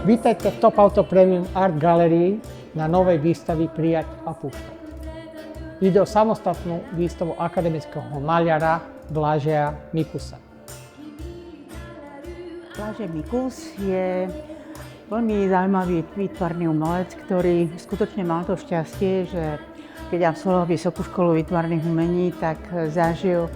Vítajte v Top Auto Premium Art Gallery na novej výstave Prijať a púšťať. Ide o samostatnú výstavu akademického maliara Blažeja Mikusa. Blažej Mikus je veľmi zaujímavý výtvarný umelec, ktorý skutočne mal to šťastie, že keď absolvoval Vysokú školu výtvarných umení, tak zažil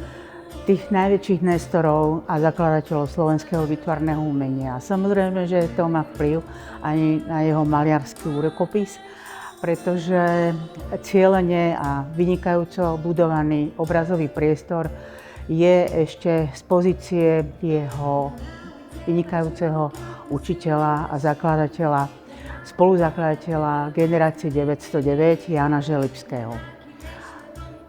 tých najväčších nestorov a zakladateľov slovenského výtvarného umenia. A samozrejme, že to má vplyv aj na jeho maliarsky rukopis, pretože cieľene a vynikajúco budovaný obrazový priestor je ešte z pozície jeho vynikajúceho učiteľa a zakladateľa, spoluzakladateľa generácie 909 Jána Želibského.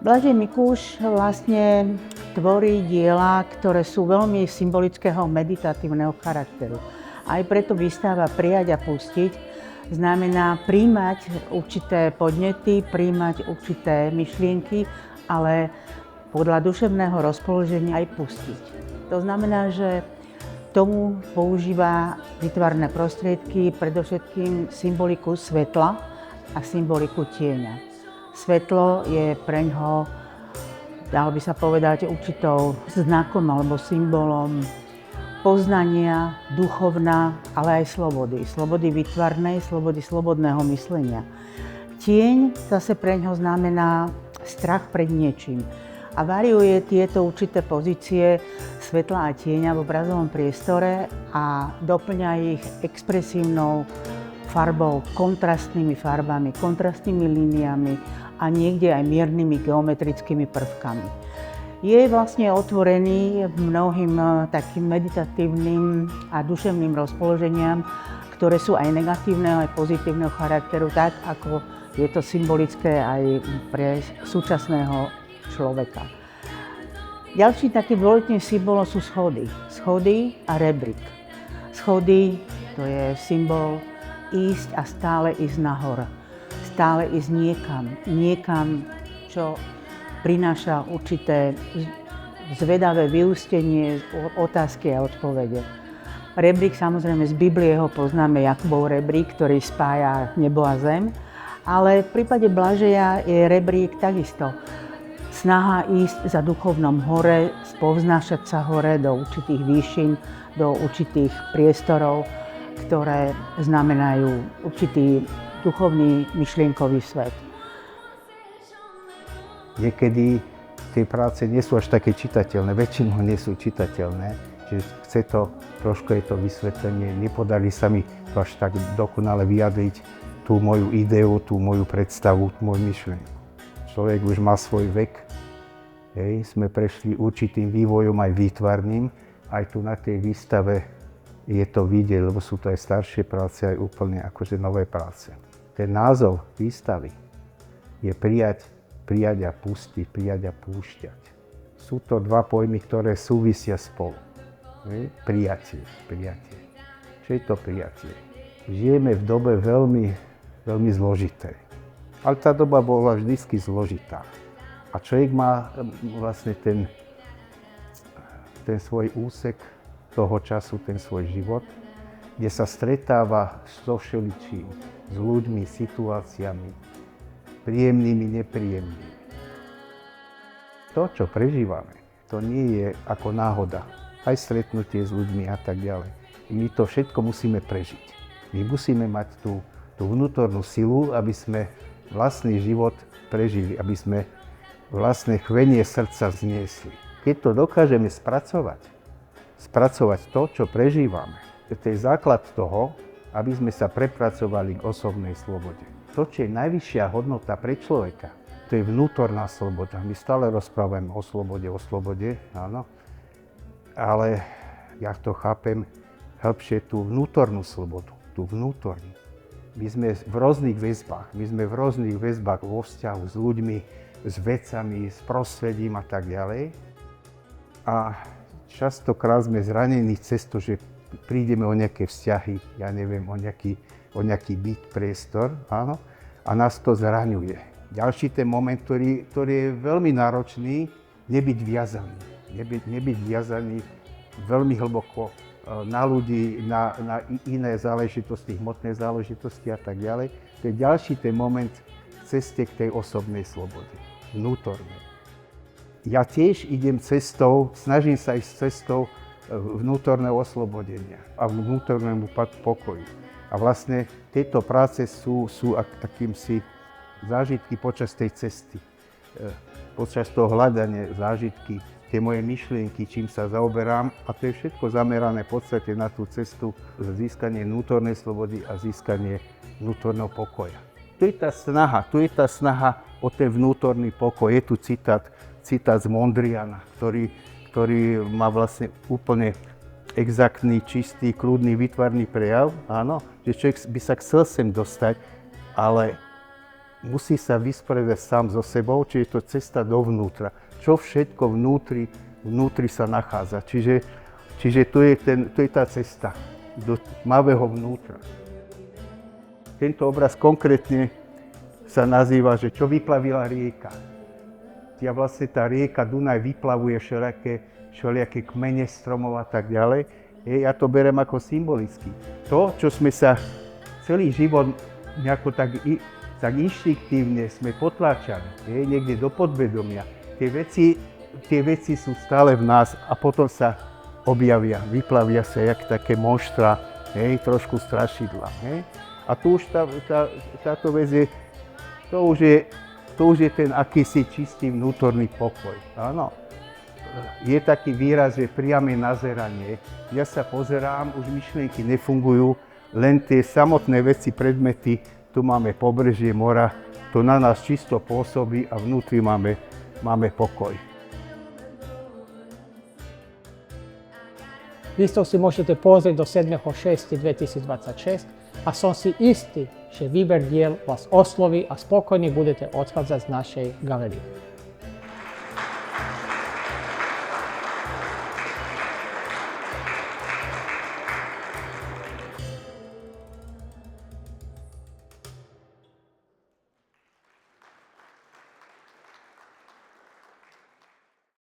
Blažej Mikus vlastne tvorí diela, ktoré sú veľmi symbolického meditatívneho charakteru. Aj preto výstava Prijať a pustiť znamená prijímať určité podnety, prijímať určité myšlienky, ale podľa duševného rozpoloženia aj pustiť. To znamená, že tomu používa výtvarné prostriedky, predovšetkým symboliku svetla a symboliku tieňa. Svetlo je preňho, dalo by sa povedať, určitou znakom alebo symbolom poznania, duchovná, ale aj slobody. Slobody výtvarnej, slobody slobodného myslenia. Tieň zase preňho znamená strach pred niečím. A variuje tieto určité pozície svetla a tieňa v obrazovom priestore a doplňa ich expresívnou farbou, kontrastnými farbami, kontrastnými líniami a niekde aj miernymi geometrickými prvkami. Je vlastne otvorený mnohým takým meditatívnym a duševným rozpoloženiam, ktoré sú aj negatívneho, aj pozitívneho charakteru, tak ako je to symbolické aj pre súčasného človeka. Ďalší taký dôležitým symbolom sú schody. Schody a rebrík. Schody to je symbol ísť a stále ísť nahor. Stále ísť niekam. Niekam, čo prináša určité zvedavé vyústenie, otázky a odpovede. Rebrík, samozrejme z Biblie ho poznáme Jakubov rebrík, ktorý spája nebo a zem. Ale v prípade Blažeja je rebrík takisto snaha ísť za duchovnom hore, spovznášať sa hore do určitých výšin, do určitých priestorov, ktoré znamenajú určitý duchovný myšlienkový svet. Niekedy tie práce nie sú až také čitateľné, väčšinou nie sú čitateľné, čiže chce to, trošku je to vysvetlenie, nepodarí sa mi to až tak dokonale vyjadriť tú moju ideu, tú moju predstavu, tú moju myšlienku. Človek už má svoj vek, sme prešli určitým vývojom aj výtvarným, aj tu na tej výstave je to vidieť, lebo sú to aj staršie práce, aj úplne akože nové práce. Ten názov výstavy je prijať a pustiť, prijať a púšťať. Sú to dva pojmy, ktoré súvisia spolu. Prijatie. Čo je to prijatie? Žijeme v dobe veľmi zložitej. Ale tá doba bola vždycky zložitá. A človek má vlastne ten svoj úsek toho času, ten svoj život, kde sa stretáva so všeličím, s ľuďmi, situáciami, príjemnými, nepríjemnými. To, čo prežívame, to nie je ako náhoda. Aj stretnutie s ľuďmi a tak ďalej. My to všetko musíme prežiť. My musíme mať tú vnútornú silu, aby sme vlastný život prežili, aby sme vlastné chvenie srdca zniesli. Keď to dokážeme spracovať to, čo prežívame, to je základ toho, aby sme sa prepracovali k osobnej slobode. To, čo je najvyššia hodnota pre človeka, to je vnútorná sloboda. My stále rozprávame o slobode, áno. Ale ja to chápem hĺbšie tú vnútornú slobodu, tú vnútornú. My sme v rôznych väzbách, vo vzťahu s ľuďmi, s vecami, s prostredím a tak ďalej. A častokrát sme zranení cez to, že prídeme o nejaké vzťahy, ja neviem, o nejaký byt, priestor, áno, a nás to zraňuje. Ďalší ten moment, ktorý je veľmi náročný, nebyť viazaný veľmi hlboko na ľudí, na iné záležitosti, hmotné záležitosti a tak ďalej. To je ďalší ten moment v ceste k tej osobnej slobode, vnútornej. Ja tiež idem cestou, snažím sa ísť cestou vnútorného oslobodenia a vnútornému pokoju. A vlastne tieto práce sú akýmsi zážitky počas tej cesty, počas toho hľadania zážitky, tie moje myšlienky, čím sa zaoberám, a to je všetko zamerané v podstate na tú cestu získanie vnútornej slobody a získanie vnútorného pokoja. Tu je tá snaha o ten vnútorný pokoj. Je tu citát z Mondriana, ktorý má vlastne úplne exaktný, čistý, kľudný, výtvarný prejav. Áno, že človek by sa chcel sem dostať, ale musí sa vysporiadať sám so sebou, čiže je to cesta dovnútra. Čo všetko vnútri sa nachádza. Čiže to je tá cesta do tmavého vnútra. Tento obraz konkrétne sa nazýva, že čo vyplavila rieka. Vlastne tá rieka Dunaj vyplavuje všelijaké kmene stromov a tak ďalej. Ja to beriem ako symbolicky. To, čo sme sa celý život nejako tak inštinktívne sme potláčali, niekde do podvedomia, tie veci sú stále v nás a potom sa objavia, vyplavia sa jak také monštra, trošku strašidla. A tu už táto vec je, to už je ten akýsi čistý vnútorný pokoj. Áno. Je taký výraz, že priame nazeranie. Ja sa pozerám, už myšlienky nefungujú, len tie samotné veci, predmety, tu máme pobrežie mora, to na nás čisto pôsobí a vnútri máme pokoj. Výstavu si môžete pozrieť do 7.6.2026 a som si istý, že výber diel vás osloví a spokojne budete odchádzať z našej galérie.